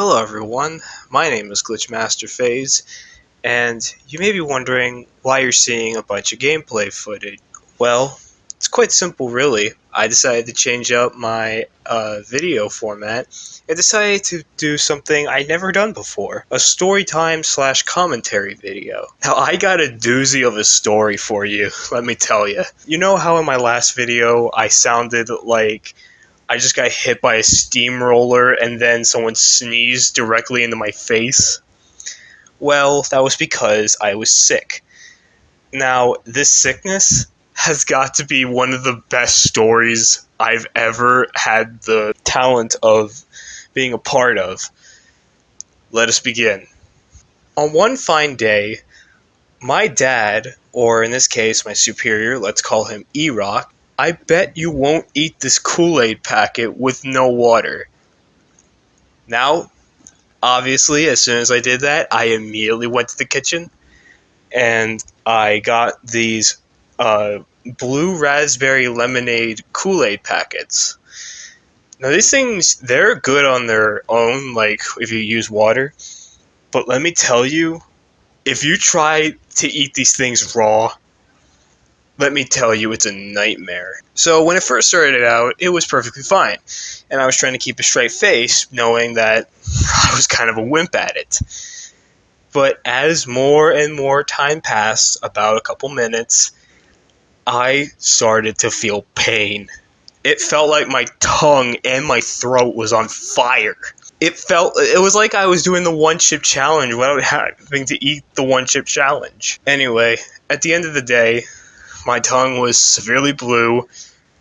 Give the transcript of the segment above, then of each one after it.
Hello everyone, my name is Glitchmaster and you may be wondering why you're seeing a bunch of gameplay footage. Well, it's quite simple really. I decided to change up my video format and decided to do something I'd never done before. A story time / commentary video. Now I got a doozy of a story for you, let me tell you. You know how in my last video I sounded like I just got hit by a steamroller and then someone sneezed directly into my face? Well, that was because I was sick. Now, this sickness has got to be one of the best stories I've ever had the talent of being a part of. Let us begin. On one fine day, my dad, or in this case my superior, let's call him E-Rock, I bet you won't eat this Kool-Aid packet with no water. Now, obviously, as soon as I did that, I immediately went to the kitchen and I got these blue raspberry lemonade Kool-Aid packets. Now, these things, they're good on their own, like if you use water. But let me tell you, if you try to eat these things raw, let me tell you, it's a nightmare. So when it first started out, it was perfectly fine. And I was trying to keep a straight face, knowing that I was kind of a wimp at it. But as more and more time passed, about a couple minutes, I started to feel pain. It felt like my tongue and my throat was on fire. It was like I was doing the one-chip challenge without having to eat the one-chip challenge. Anyway, at the end of the day, my tongue was severely blue,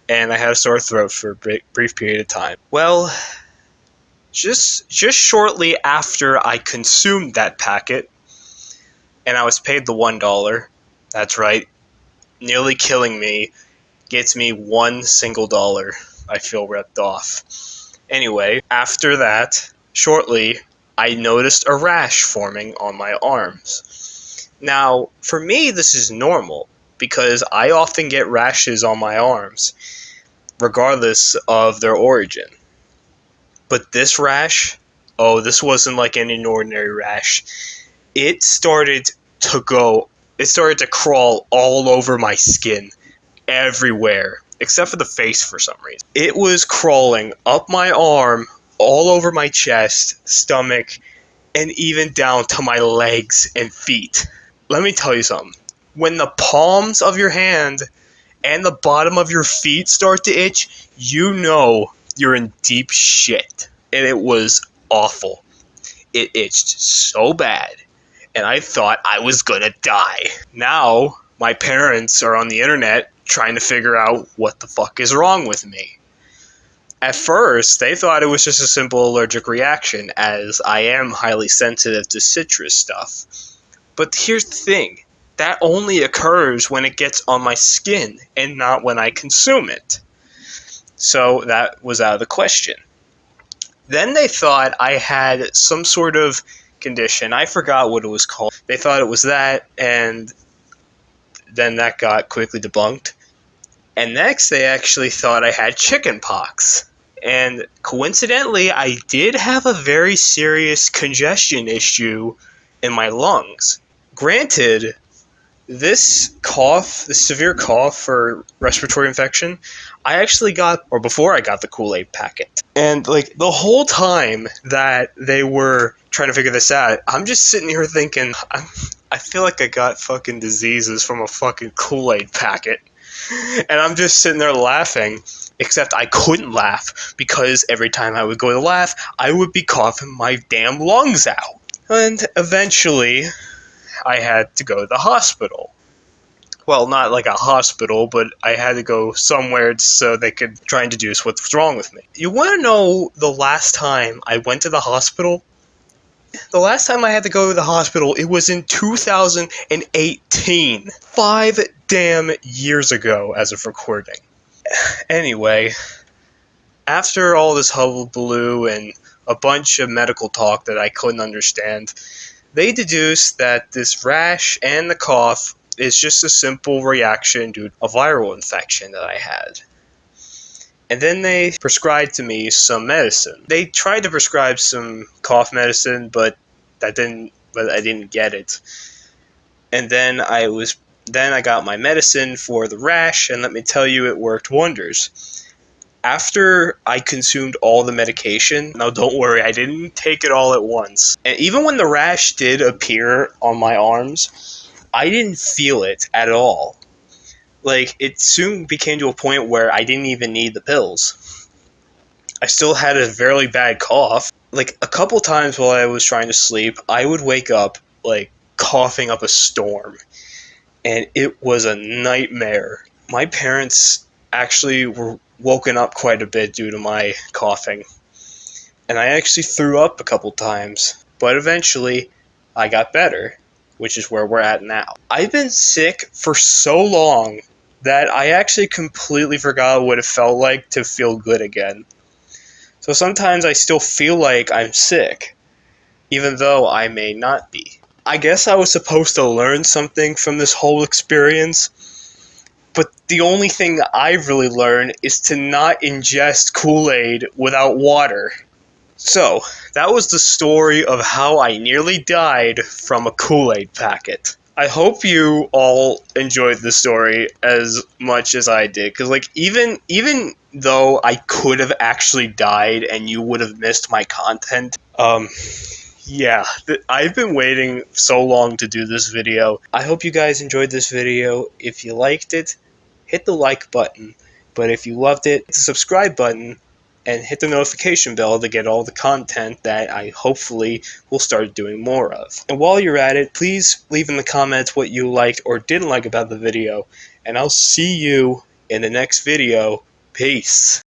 and I had a sore throat for a brief period of time. Well, just shortly after I consumed that packet, and I was paid the $1, that's right, nearly killing me, gets me $1 single. I feel ripped off. Anyway, after that, shortly, I noticed a rash forming on my arms. Now, for me, this is normal, because I often get rashes on my arms, regardless of their origin. But this rash, this wasn't like any ordinary rash. It started to crawl all over my skin, everywhere, except for the face for some reason. It was crawling up my arm, all over my chest, stomach, and even down to my legs and feet. Let me tell you something. When the palms of your hand and the bottom of your feet start to itch, you know you're in deep shit. And it was awful. It itched so bad, and I thought I was gonna die. Now, my parents are on the internet trying to figure out what the fuck is wrong with me. At first, they thought it was just a simple allergic reaction, as I am highly sensitive to citrus stuff. But here's the thing. That only occurs when it gets on my skin and not when I consume it. So that was out of the question. Then they thought I had some sort of condition. I forgot what it was called. They thought it was that, and then that got quickly debunked. And next they actually thought I had chicken pox. And coincidentally, I did have a very serious congestion issue in my lungs. Granted, this severe cough for respiratory infection, I actually got, or before I got the Kool-Aid packet. And like the whole time that they were trying to figure this out, I'm just sitting here thinking, I feel like I got fucking diseases from a fucking Kool-Aid packet. And I'm just sitting there laughing, except I couldn't laugh because every time I would go to laugh, I would be coughing my damn lungs out. And eventually, I had to go to the hospital. Well, not like a hospital, but I had to go somewhere so they could try and deduce what's wrong with me. You want to know the last time I went to the hospital? The last time I had to go to the hospital, it was in 2018. 5 damn years ago as of recording. Anyway, after all this hullabaloo and a bunch of medical talk that I couldn't understand, they deduced that this rash and the cough is just a simple reaction due to a viral infection that I had. And then they prescribed to me some medicine. They tried to prescribe some cough medicine, but I didn't get it. And then I got my medicine for the rash, and let me tell you, it worked wonders. After I consumed all the medication, now don't worry, I didn't take it all at once. And even when the rash did appear on my arms, I didn't feel it at all. Like, it soon became to a point where I didn't even need the pills. I still had a very bad cough. Like, a couple times while I was trying to sleep, I would wake up, like, coughing up a storm. And it was a nightmare. My parents actually were woken up quite a bit due to my coughing. And I actually threw up a couple times. But eventually, I got better, which is where we're at now. I've been sick for so long that I actually completely forgot what it felt like to feel good again. So sometimes I still feel like I'm sick, even though I may not be. I guess I was supposed to learn something from this whole experience, but the only thing I've really learned is to not ingest Kool-Aid without water. So, that was the story of how I nearly died from a Kool-Aid packet. I hope you all enjoyed the story as much as I did, because like even though I could have actually died and you would have missed my content, yeah, I've been waiting so long to do this video. I hope you guys enjoyed this video. If you liked it, hit the like button. But if you loved it, hit the subscribe button and hit the notification bell to get all the content that I hopefully will start doing more of. And while you're at it, please leave in the comments what you liked or didn't like about the video. And I'll see you in the next video. Peace.